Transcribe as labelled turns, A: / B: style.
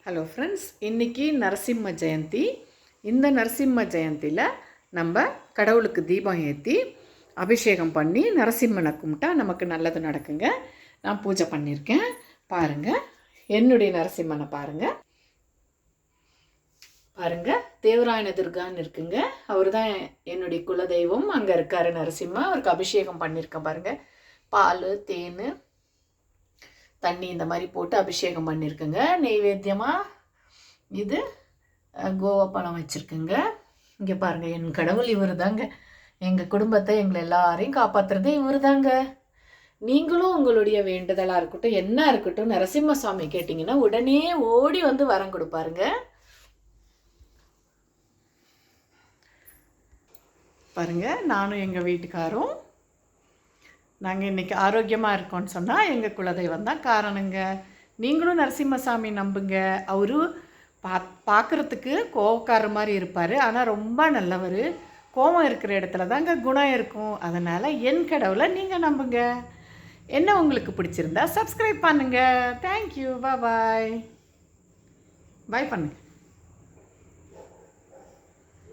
A: Hello friends, இன்றைக்கி நரசிம்ம ஜெயந்தி. இந்த நரசிம்ம ஜெயந்தியில் நம்ம கடவுளுக்கு தீபம் ஏற்றி அபிஷேகம் பண்ணி நரசிம்மனை கும்பிட்டா நமக்கு நல்லது நடக்குங்க. நான் பூஜை பண்ணியிருக்கேன், பாருங்கள். என்னுடைய நரசிம்மனை பாருங்கள். தேவராயன துர்கான்னு இருக்குங்க. அவர் தான் என்னுடைய குலதெய்வம். அங்கே இருக்கார் நரசிம்மா. அவருக்கு அபிஷேகம் பண்ணியிருக்கேன் பாருங்கள். பால், தேன், தண்ணி இந்த மாதிரி போட்டு அபிஷேகம் பண்ணியிருக்குங்க. நெய்வேத்தியமாக இது கோவா பழம் வச்சுருக்குங்க. இங்கே பாருங்கள், என் கடவுள் இவர் தாங்க. எங்கள் குடும்பத்தை, எங்களை எல்லாரையும் காப்பாற்றுறதே இவர் தாங்க. நீங்களும் உங்களுடைய வேண்டுதலாக இருக்கட்டும், என்ன இருக்கட்டும், நரசிம்ம சுவாமி கேட்டிங்கன்னா உடனே ஓடி வந்து வரம் கொடுப்பாருங்க. பாருங்கள், நானும் எங்கள் வீட்டுக்காரும் நாங்கள் இன்றைக்கி ஆரோக்கியமாக இருக்கோன்னு சொன்னால் எங்கள் குலதெய்வம் தான் காரணங்க. நீங்களும் நரசிம்மசாமி நம்புங்க. அவரு பார்க்குறதுக்கு கோவக்காரர் மாதிரி இருப்பார், ஆனால் ரொம்ப நல்லவர். கோபம் இருக்கிற இடத்துல தாங்க குணம் இருக்கும். அதனால் என் கடவுளை நீங்கள் நம்புங்க. என்ன உங்களுக்கு பிடிச்சிருந்தா சப்ஸ்கிரைப் பண்ணுங்கள். தேங்க்யூ. பாய் பாய் பண்ணுங்கள்.